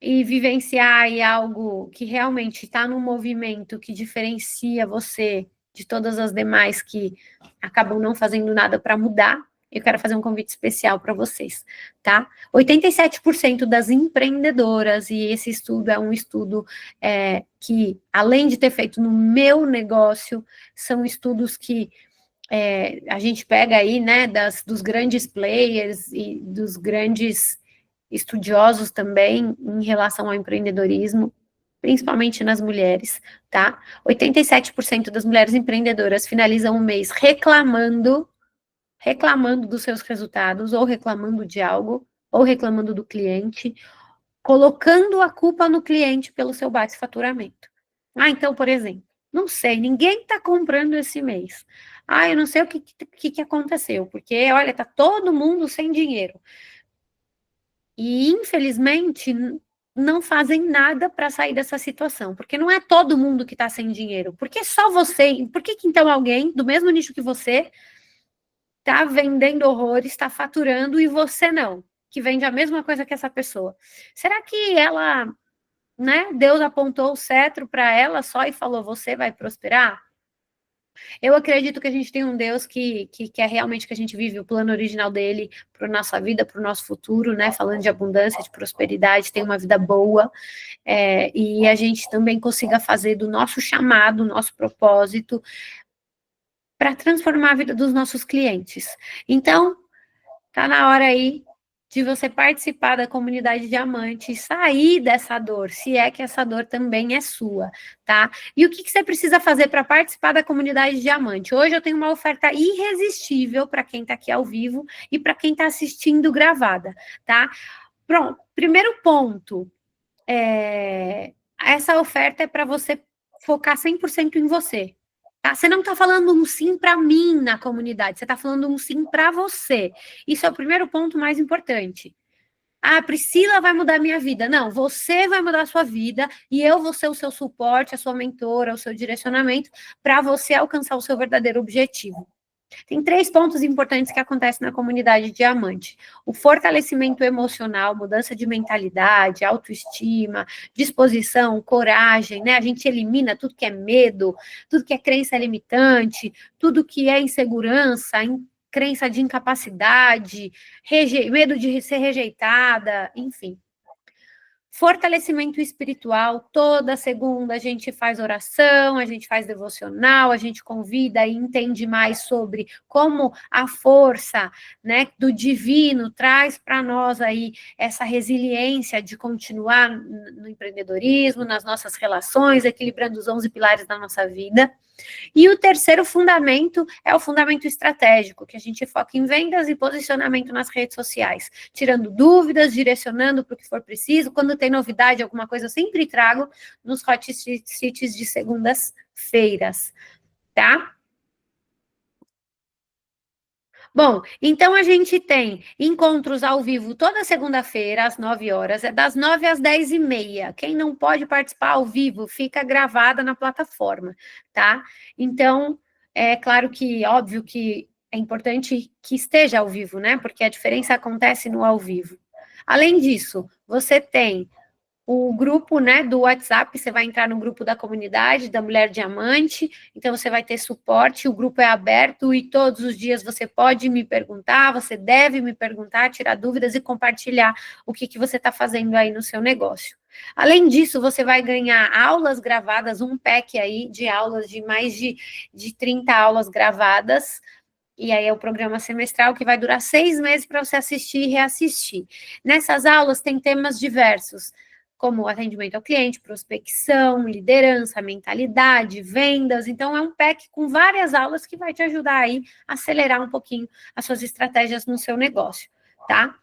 E vivenciar aí algo que realmente está num movimento que diferencia você de todas as demais que acabam não fazendo nada para mudar, eu quero fazer um convite especial para vocês, tá? 87% das empreendedoras, e esse estudo é um estudo que, além de ter feito no meu negócio, são estudos que a gente pega aí, né, dos grandes players e dos grandes estudiosos também em relação ao empreendedorismo, principalmente nas mulheres, tá? 87% das mulheres empreendedoras finalizam o mês reclamando dos seus resultados, ou reclamando de algo, ou reclamando do cliente, colocando a culpa no cliente pelo seu baixo faturamento. Ah, então, por exemplo, não sei, ninguém está comprando esse mês. Ah, eu não sei o que aconteceu, porque, olha, está todo mundo sem dinheiro. E, infelizmente, não fazem nada para sair dessa situação, porque não é todo mundo que está sem dinheiro, porque só você, por que então alguém do mesmo nicho que você está vendendo horrores, está faturando e você não, que vende a mesma coisa que essa pessoa? Será que ela, né, Deus apontou o cetro para ela só e falou, você vai prosperar? Eu acredito que a gente tem um Deus que quer realmente que a gente vive o plano original dele para nossa vida, para o nosso futuro, né? Falando de abundância, de prosperidade, ter uma vida boa, e a gente também consiga fazer do nosso chamado, nosso propósito, para transformar a vida dos nossos clientes. Então, tá na hora aí de você participar da comunidade Diamante, sair dessa dor, se é que essa dor também é sua, tá? E o que você precisa fazer para participar da comunidade Diamante? Hoje eu tenho uma oferta irresistível para quem está aqui ao vivo e para quem está assistindo gravada, tá? Pronto, primeiro ponto, essa oferta é para você focar 100% em você. Tá? Você não está falando um sim para mim na comunidade, você está falando um sim para você. Isso é o primeiro ponto mais importante. Ah, a Priscila vai mudar minha vida. Não, você vai mudar a sua vida e eu vou ser o seu suporte, a sua mentora, o seu direcionamento para você alcançar o seu verdadeiro objetivo. Tem 3 pontos importantes que acontecem na comunidade Diamante: o fortalecimento emocional, mudança de mentalidade, autoestima, disposição, coragem, né? A gente elimina tudo que é medo, tudo que é crença limitante, tudo que é insegurança, crença de incapacidade, medo de ser rejeitada, enfim. Fortalecimento espiritual, toda segunda a gente faz oração, a gente faz devocional, a gente convida e entende mais sobre como a força, né, do divino traz para nós aí essa resiliência de continuar no empreendedorismo, nas nossas relações, equilibrando os 11 pilares da nossa vida. E o terceiro fundamento é o fundamento estratégico, que a gente foca em vendas e posicionamento nas redes sociais, tirando dúvidas, direcionando para o que for preciso. Quando tem novidade, alguma coisa, eu sempre trago nos hot seats de segundas-feiras, tá? Bom, então a gente tem encontros ao vivo toda segunda-feira, às 9 horas, é das 9 às 10h30. Quem não pode participar ao vivo, fica gravada na plataforma, tá? Então, é claro que, óbvio que é importante que esteja ao vivo, né? Porque a diferença acontece no ao vivo. Além disso, você tem o grupo, né, do WhatsApp, você vai entrar no grupo da comunidade da Mulher Diamante, então você vai ter suporte, o grupo é aberto e todos os dias você pode me perguntar, você deve me perguntar, tirar dúvidas e compartilhar o que você está fazendo aí no seu negócio. Além disso, você vai ganhar aulas gravadas, um pack aí de aulas, de mais de 30 aulas gravadas, e aí é o programa semestral que vai durar 6 meses para você assistir e reassistir. Nessas aulas tem temas diversos, como atendimento ao cliente, prospecção, liderança, mentalidade, vendas. Então, é um pack com várias aulas que vai te ajudar aí a acelerar um pouquinho as suas estratégias no seu negócio, tá?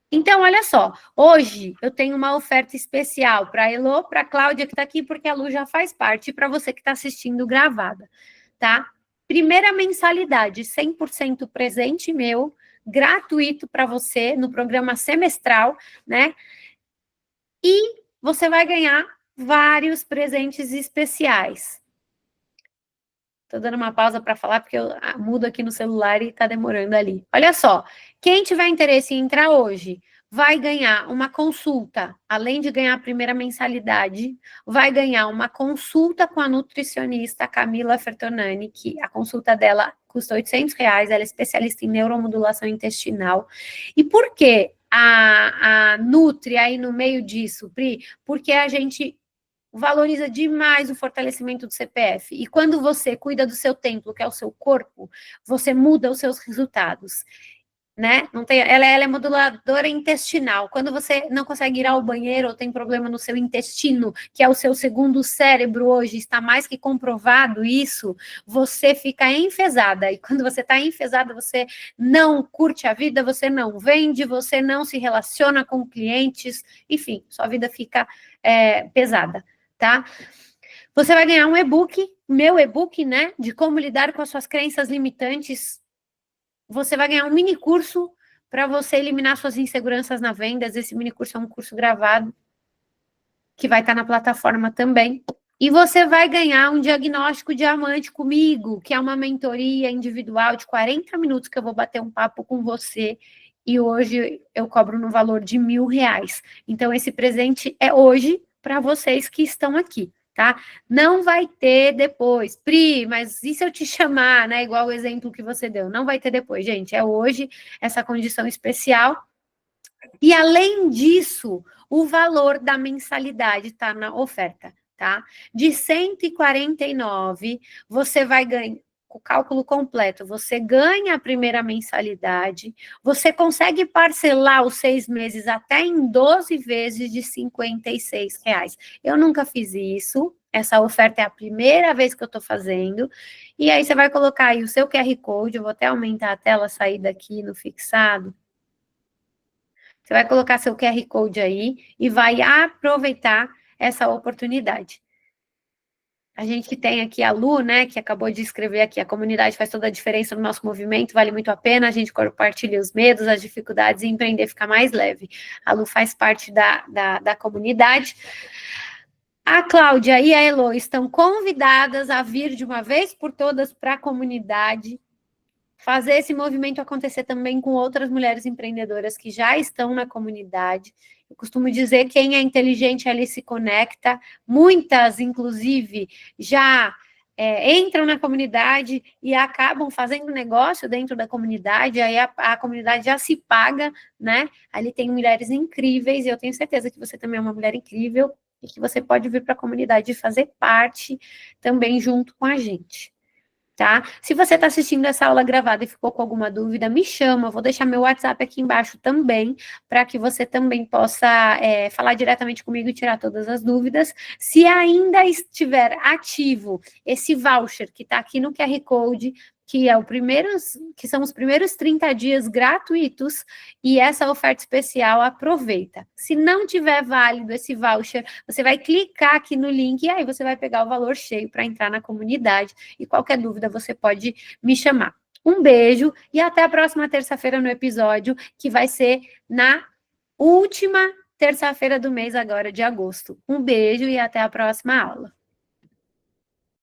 Então, olha só, hoje eu tenho uma oferta especial para a Elô, para a Cláudia que está aqui, porque a Lu já faz parte, e para você que está assistindo gravada, tá? Primeira mensalidade, 100% presente meu, gratuito para você, no programa semestral, né? E você vai ganhar vários presentes especiais. Estou dando uma pausa para falar, porque eu mudo aqui no celular e está demorando ali. Olha só, quem tiver interesse em entrar hoje, vai ganhar uma consulta, além de ganhar a primeira mensalidade, vai ganhar uma consulta com a nutricionista Camila Fertonani, que a consulta dela custa R$ 800, ela é especialista em neuromodulação intestinal. E por que a Nutri aí no meio disso, Pri? Porque a gente valoriza demais o fortalecimento do CPF. E quando você cuida do seu templo, que é o seu corpo, você muda os seus resultados, né? Não tem, ela é moduladora intestinal. Quando você não consegue ir ao banheiro ou tem problema no seu intestino, que é o seu segundo cérebro hoje, está mais que comprovado isso, você fica enfesada. E quando você está enfesada, você não curte a vida, você não vende, você não se relaciona com clientes, enfim, sua vida fica pesada, tá? Você vai ganhar um e-book, meu e-book, né? De como lidar com as suas crenças limitantes. Você vai ganhar um mini curso para você eliminar suas inseguranças na vendas. Esse mini curso é um curso gravado. que vai estar na plataforma também. E você vai ganhar um diagnóstico diamante comigo, que é uma mentoria individual de 40 minutos que eu vou bater um papo com você. E hoje eu cobro no valor de R$1.000. Então, esse presente é hoje para vocês que estão aqui, tá? Não vai ter depois. Pri, mas e se eu te chamar, né? Igual o exemplo que você deu. Não vai ter depois, gente. É hoje essa condição especial. E além disso, o valor da mensalidade está na oferta, tá? De 149, você vai ganhar o cálculo completo, você ganha a primeira mensalidade, você consegue parcelar os 6 meses até em 12 vezes de R$56. Eu nunca fiz isso, essa oferta é a primeira vez que eu estou fazendo, e aí você vai colocar aí o seu QR Code, eu vou até aumentar a tela, sair daqui no fixado. Você vai colocar seu QR Code aí e vai aproveitar essa oportunidade. A gente tem aqui a Lu, né, que acabou de escrever aqui, a comunidade faz toda a diferença no nosso movimento, vale muito a pena, a gente compartilha os medos, as dificuldades e empreender fica mais leve. A Lu faz parte da comunidade. A Cláudia e a Elo estão convidadas a vir de uma vez por todas para a comunidade, fazer esse movimento acontecer também com outras mulheres empreendedoras que já estão na comunidade. Eu costumo dizer que quem é inteligente, ele se conecta. Muitas, inclusive, já entram na comunidade e acabam fazendo negócio dentro da comunidade, aí a comunidade já se paga, né? Ali tem mulheres incríveis, e eu tenho certeza que você também é uma mulher incrível, e que você pode vir para a comunidade e fazer parte também junto com a gente. Tá? Se você está assistindo essa aula gravada e ficou com alguma dúvida, me chama, eu vou deixar meu WhatsApp aqui embaixo também, para que você também possa falar diretamente comigo e tirar todas as dúvidas. Se ainda estiver ativo esse voucher que está aqui no QR Code, que são os primeiros 30 dias gratuitos, e essa oferta especial, aproveita. Se não tiver válido esse voucher, você vai clicar aqui no link e aí você vai pegar o valor cheio para entrar na comunidade, e qualquer dúvida você pode me chamar. Um beijo e até a próxima terça-feira no episódio, que vai ser na última terça-feira do mês agora de agosto. Um beijo e até a próxima aula.